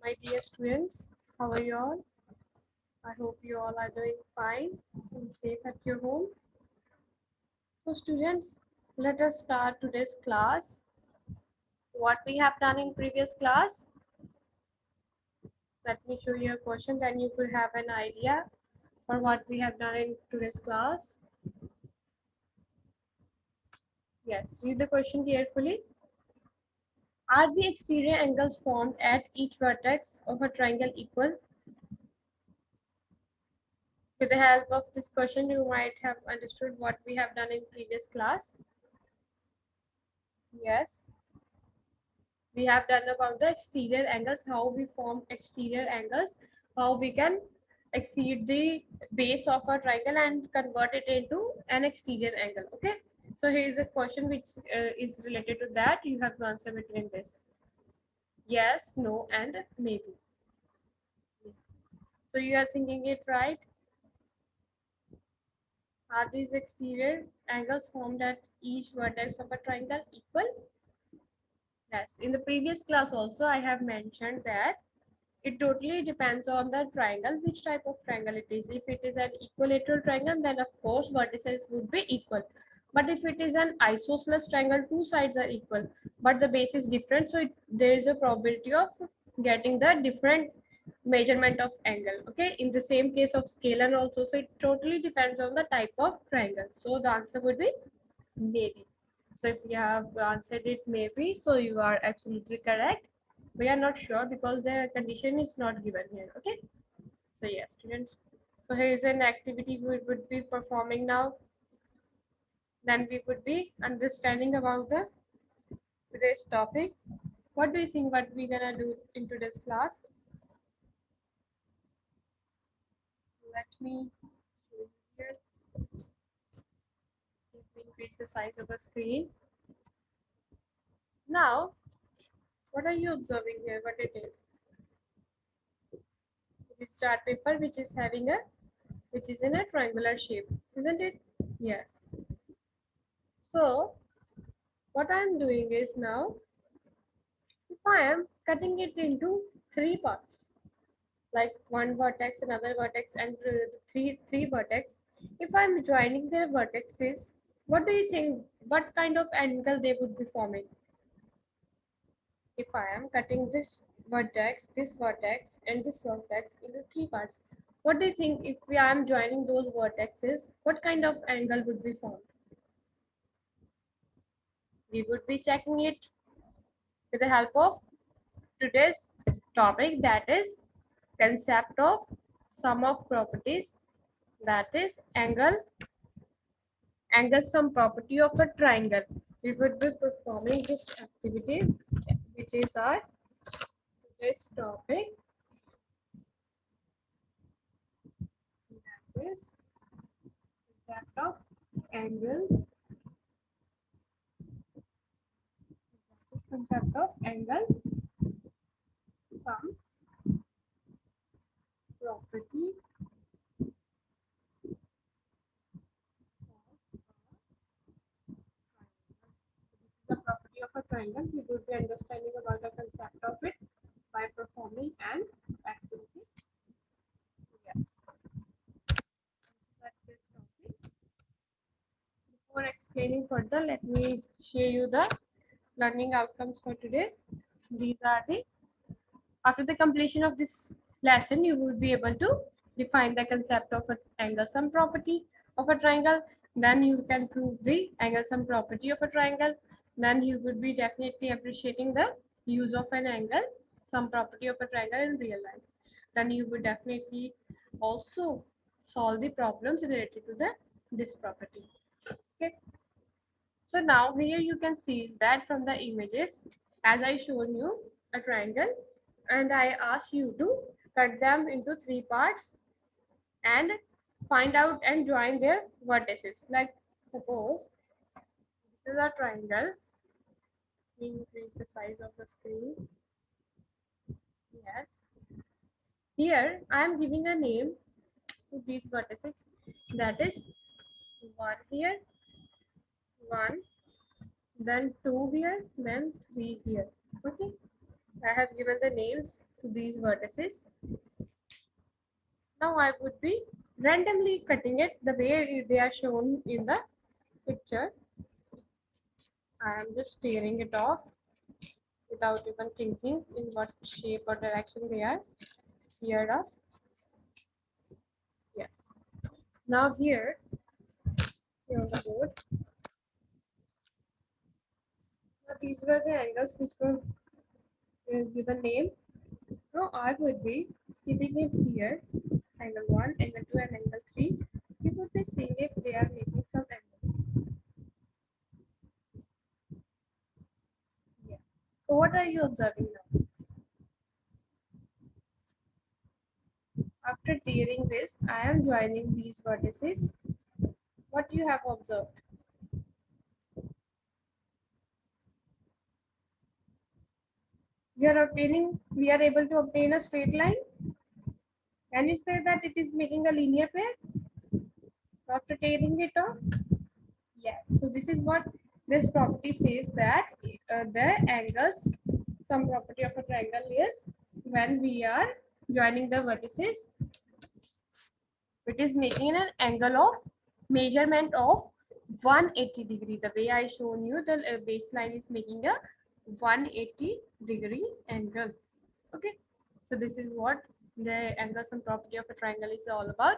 My dear students, how are you all? I hope you all are doing fine and safe at your home. So students, let us start today's class. What we have done in previous class, let me show you a question, then you could have an idea for what we have done in today's class. Yes, read the question carefully. Are the exterior angles formed at each vertex of a triangle equal? With the help of this question, you might have understood what we have done in previous class. Yes, we have done about the exterior angles, how we form exterior angles, how we can exceed the base of a triangle and convert it into an exterior angle. Okay, so here is a question which is related to that. You have to answer between this: yes, no, and maybe. So you are thinking it right. Are these exterior angles formed at each vertex of a triangle equal? Yes, in the previous class also I have mentioned that it totally depends on the triangle, which type of triangle it is. If it is an equilateral triangle, then of course vertices would be equal. But if it is an isosceles triangle, two sides are equal, but the base is different, so there is a probability of getting the different measurement of angle. Okay, in the same case of scalar also, so it totally depends on the type of triangle. So the answer would be maybe. So if you have answered it maybe, so you are absolutely correct. We are not sure because the condition is not given here. Okay, so yes, students, so here is an activity we would be performing now. Then we would be understanding about the today's topic. What do you think what we're gonna do in today's class? Let me show you here. Let me increase the size of the screen. Now, what are you observing here? What it is? It is chart paper which is having a which is in a triangular shape, isn't it? Yes. So what I am doing is now, if I am cutting it into three parts, like one vertex, another vertex, and three vertex, if I am joining their vertexes, what do you think? What kind of angle they would be forming? If I am cutting this vertex, and this vertex into three parts, what do you think if I am joining those vertexes? What kind of angle would be formed? We would be checking it with the help of today's topic, that is concept of sum of properties, that is angle sum property of a triangle. We would be performing this activity, which is our today's topic, that is concept of angles, concept of angle sum property the property of a triangle. We would be understanding about the concept of it by performing an activity. Yes, that's this topic. Before explaining further, let me share you the learning outcomes for today. These are the, after the completion of this lesson, you will be able to define the concept of an angle sum property of a triangle. Then you can prove the angle sum property of a triangle. Then you would be definitely appreciating the use of an angle sum property of a triangle in real life. Then you would definitely also solve the problems related to the this property. Okay. So now here you can see is that from the images, as I shown you a triangle, and I asked you to cut them into three parts and find out and join their vertices. Like suppose this is a triangle. Let me increase the size of the screen. Yes. Here I am giving a name to these vertices. That is one here, one, then two here, then three here. Okay. I have given the names to these vertices. Now I would be randomly cutting it the way they are shown in the picture. I am just tearing it off without even thinking in what shape or direction they are teared off. Yes. Now here on the board, now these were the angles which were given name. Now I would be keeping it here, angle 1, angle 2 and angle 3. You would be seeing if they are making some angle. Yeah. So what are you observing now? After tearing this, I am joining these vertices. What you have observed? We are able to obtain a straight line. Can you say that it is making a linear pair after tearing it off? Yes. So this is what this property says, that the angles, some property of a triangle is when we are joining the vertices, it is making an angle of measurement of 180 degree. The way I shown you, the baseline is making a 180 degree angle. Okay. So this is what the angles and property of a triangle is all about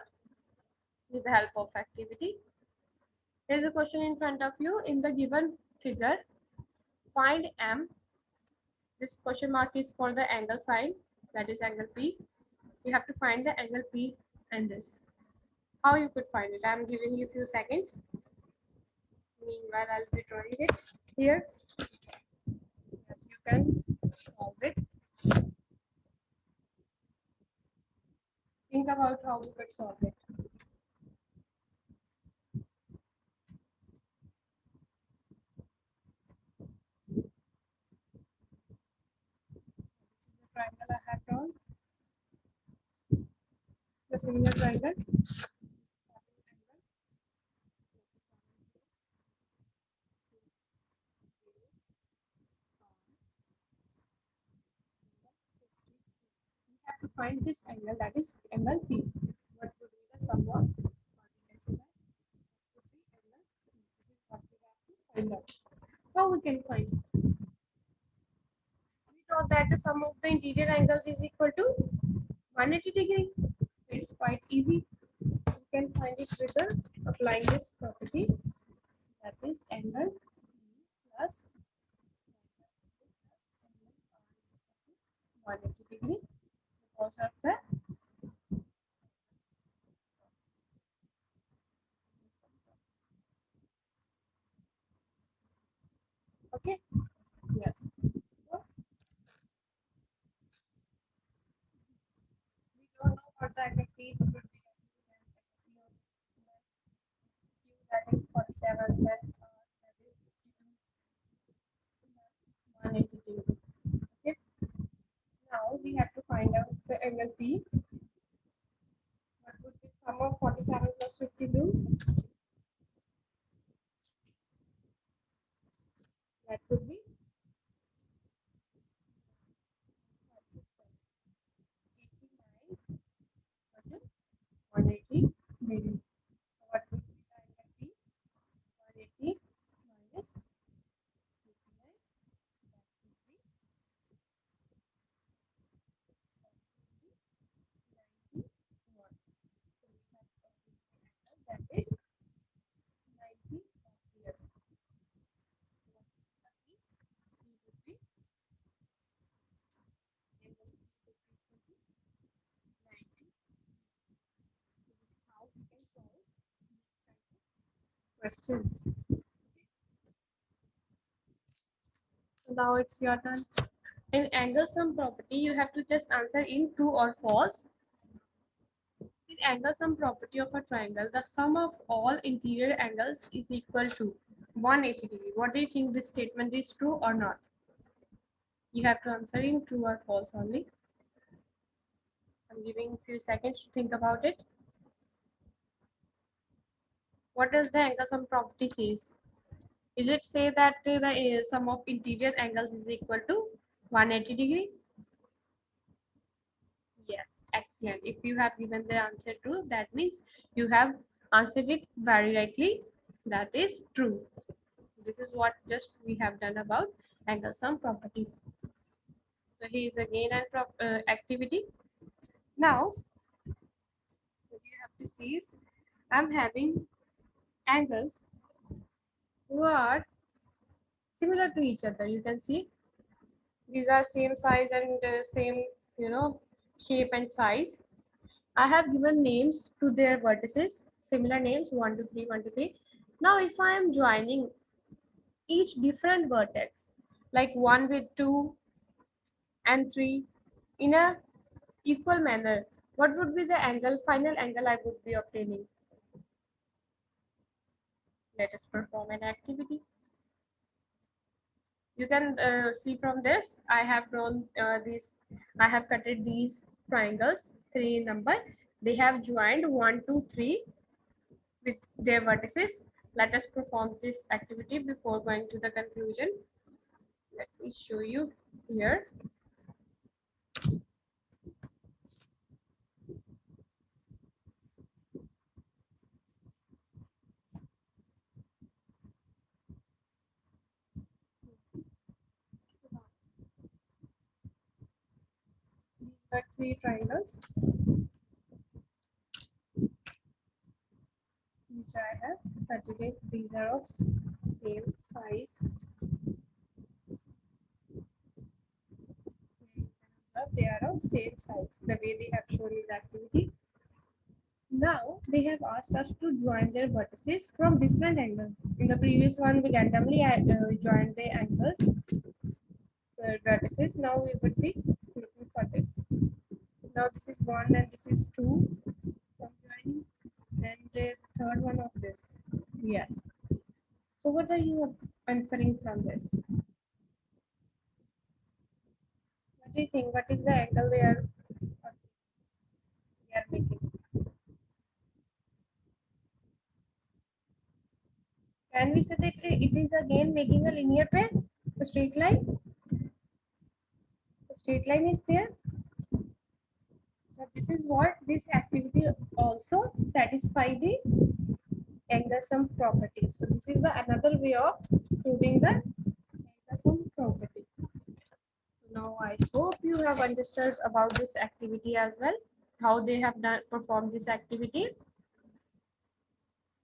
with the help of activity. There is a question in front of you. In the given figure, find M. This question mark is for the angle sign, that is angle P. You have to find the angle P and this. How you could find it? I am giving you a few seconds. Meanwhile, I'll be drawing it here. Yes, you can solve it. Think about how we could solve it. This is the triangle I have drawn. The similar triangle. We have to find this angle, that is angle P. What would be the sum of? Or we can say that would be angle P. This is what we have to find out. How we can find it? We thought that the sum of the interior angles is equal to 180 degree. It's quite easy. You can find it with the applying this property, that is angle P plus 180 degree because of the okay. Yes. So we don't know what the angle P would be. That is 47, then that is 180 degree. Okay. Now we have to find out the angle P. What would be sum of 47 plus 52? That would be 89 180 degree. So what would be the angle P? 180 minus 89. That would be 91. So we have got the angle that is 90 here. How we can solve questions. So now it's your turn. In angle sum property, you have to just answer in true or false. In angle sum property of a triangle, the sum of all interior angles is equal to 180 degree. What do you think this statement is true or not? You have to answer in true or false only. I'm giving a few seconds to think about it. What does the angle sum property says? Is it say that the sum of interior angles is equal to 180 degree? Excellent. If you have given the answer true, that means you have answered it very rightly. That is true. This is what just we have done about angle sum property. So here is again an activity. Now what you have to see is I'm having angles who are similar to each other. You can see these are same size and same, you know, shape and size. I have given names to their vertices, similar names 1 to 3, 1 to 3. Now if I am joining each different vertex, like 1 with 2 and 3 in a equal manner, what would be the angle, final angle I would be obtaining? Let us perform an activity. You can see from this, I have drawn I have cutted these triangles, 3 in number. They have joined 1, 2, 3 with their vertices. Let us perform this activity before going to the conclusion. Let me show you here. These are 3 triangles which I have cut it. These are of same size. They are of same size, the way they have shown in the activity. Now they have asked us to join their vertices from different angles. In the previous one, we randomly joined the angles, the vertices. Now we would be looking for this. Now this is 1 and this is 2 from joining, and the third one of this. Yes. So what are you inferring from this? What do you think? What is the angle they are making? Can we say that it is again making a linear pair, a straight line? The straight line is there. So this is what this activity also satisfy the angle sum property. So this is the another way of proving the angle sum property. So now I hope you have understood about this activity as well, how they have done performed this activity.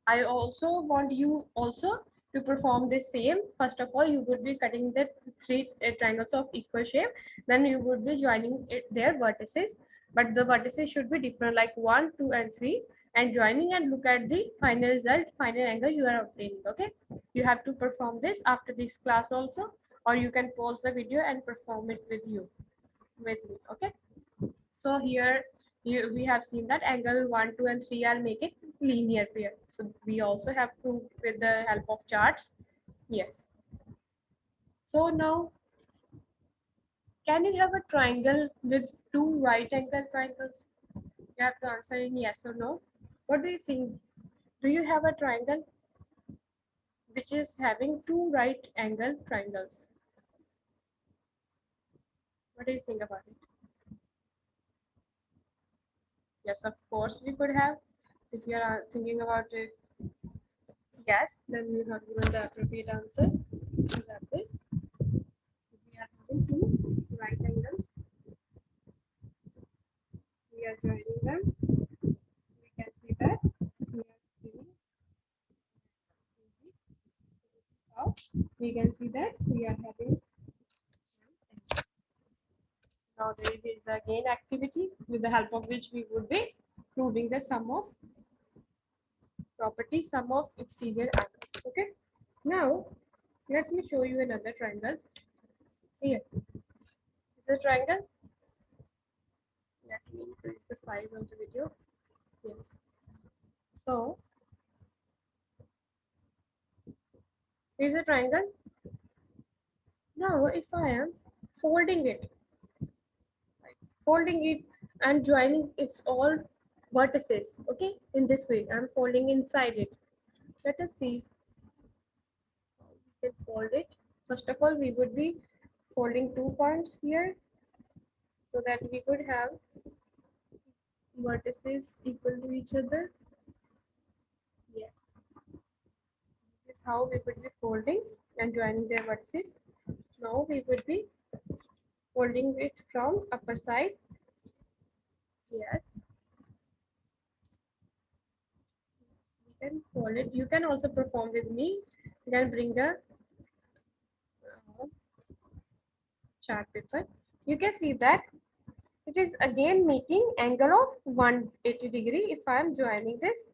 I also want you also to perform the same. First of all, you would be cutting the 3 triangles of equal shape. Then you would be joining their vertices. But the vertices should be different, like 1, 2, and 3. And joining and look at the final result, final angle you are obtaining. Okay. You have to perform this after this class also. Or you can pause the video and perform it with me. Okay. So here we have seen that angle 1, 2, and 3 are making linear pair. So we also have proved with the help of charts. Yes. So now, can you have a triangle with 2 right angle triangles? You have to answer in yes or no. What do you think? Do you have a triangle which is having 2 right angle triangles? What do you think about it? Yes, of course we could have. If you are thinking about it, yes, then you have given the appropriate answer. You have this. We are having 2 right angles. We are joining them. We can see that we are giving how we can see that we are having. Now there is again activity with the help of which we would be proving the sum of property, sum of exterior angles. Okay. Now let me show you another triangle. Here is a triangle. Let me increase the size of the video. Yes. So here's a triangle. Now if I am folding it, and joining its all vertices, okay, in this way, I'm folding inside it. Let us see how we can fold it. First of all, we would be folding 2 points here so that we could have vertices equal to each other. Yes. This is how we would be folding and joining their vertices. Now we would be folding it from upper side. Yes. You can fold it. You can also perform with me. You can bring a chart paper. You can see that it is again making angle of 180 degree if I am joining this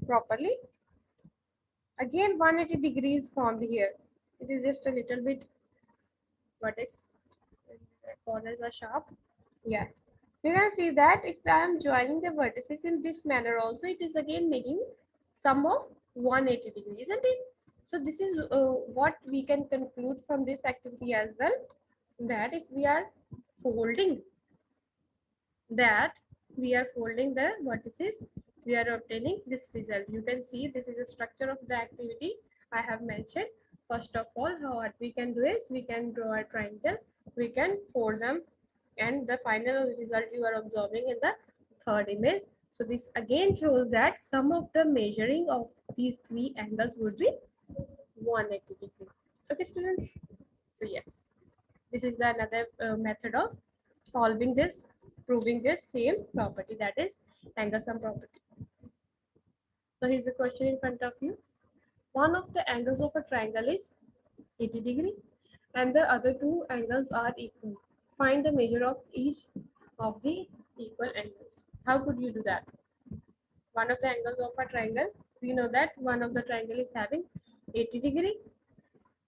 properly. Again 180 degrees formed here. It is just a little bit vertex. Corners are sharp. Yeah. You can see that if I am joining the vertices in this manner also, it is again making sum of 180 degrees, isn't it? So this is what we can conclude from this activity as well, that if we are folding the vertices, we are obtaining this result. You can see this is a structure of the activity I have mentioned. First of all, what we can do is we can draw a triangle, we can fold them, and the final result you are observing in the third image. So this again shows that sum of the measuring of these three angles would be 180 degree. Okay, students. So yes, this is the another method of solving this, proving this same property, that is angle sum property. So here's a question in front of you. One of the angles of a triangle is 80 degree and the other two angles are equal. Find the measure of each of the equal angles. How could you do that? One of the angles of a triangle, we know that one of the triangle is having 80 degree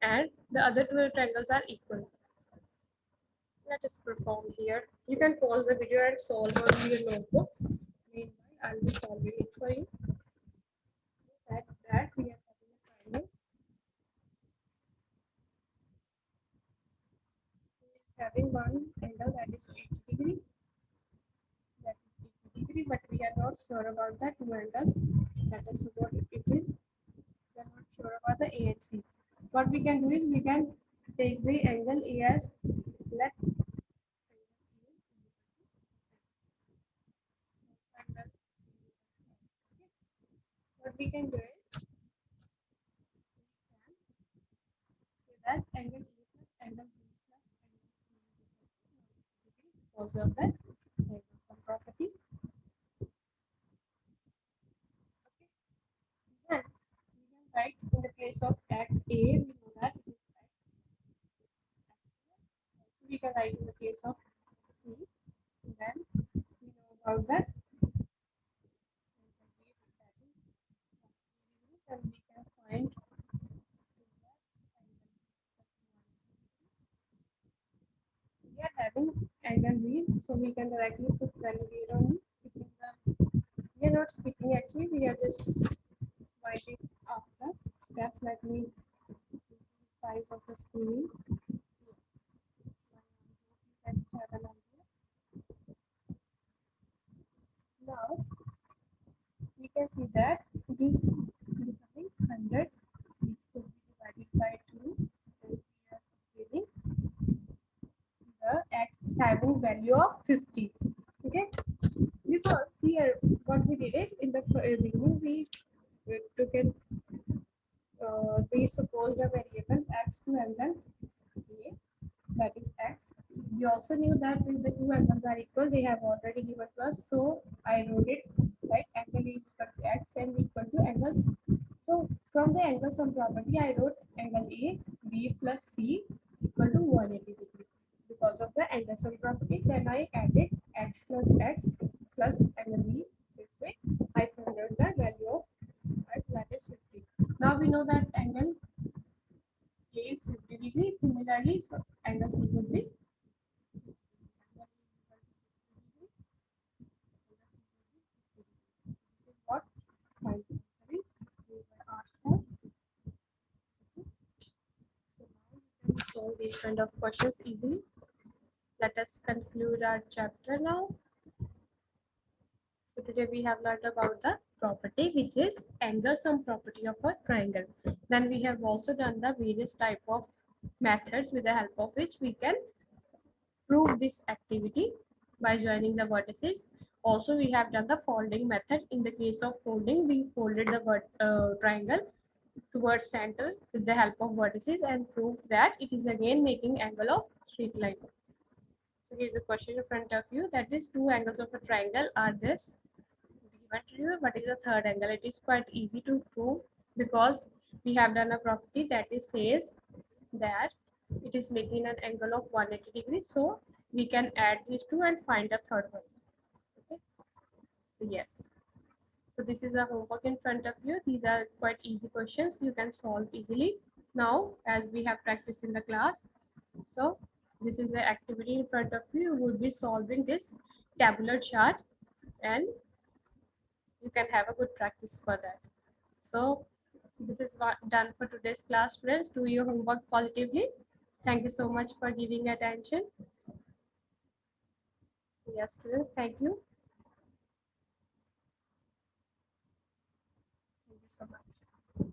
and the other two triangles are equal. Let us perform here. You can pause the video and solve on your notebooks. Meanwhile, I'll be solving it for you. That we are having a triangle. It is having one angle that is 80 degrees. That is 80 degree, but we are not sure about that two angles. That is what it is. We are not sure about the A and C. What we can do is we can take the angle A as let what we can do is say that angle A plus angle B plus angle C because of that angle sum property. Okay. Then we can write in the place of at A, we know that it is x. So we can write in the case of C. Then we know about that. Then we can find we are having angle B, so we can directly put value here on skipping the. We are not skipping actually, we are just writing after steps. Let me size of the screen. Yes. You can have an idea. Now we can see that it is becoming 100, which could be divided by 2, and we are getting the x having value of 50. Okay, because here what we did it in the beginning, we took it, we supposed a variable x to angle a, that is x. We also knew that if the two angles are equal, they have already given plus, so I wrote it like angle is equal to x and equal to angles. So from the angle sum property, I wrote angle A, B plus C equal to 180 degree. Because of the angle sum property, then I added x plus angle B. This way, I found out the value of x, that is 50. Now we know that angle A is 50 degree. Similarly, so angle C would be this is what my answer is. We were asked for. So now we can solve these kind of questions easily. Let us conclude our chapter now. So today we have learned about the property which is angle sum property of a triangle. Then we have also done the various type of methods with the help of which we can prove this activity by joining the vertices. Also, we have done the folding method. In the case of folding, we folded the triangle towards center with the help of vertices and prove that it is again making angle of straight line. So here's a question in front of you, that is two angles of a triangle are this. Given to you, what is the third angle? It is quite easy to prove because we have done a property that is says that it is making an angle of 180 degrees. So we can add these two and find the third one. Okay. So yes. So this is a homework in front of you. These are quite easy questions. You can solve easily. Now, as we have practiced in the class, so this is the activity in front of you. You would be solving this tabular chart and you can have a good practice for that. So this is what done for today's class, friends. Do your homework positively. Thank you so much for giving attention. So yes, students, thank you. Thank you so much.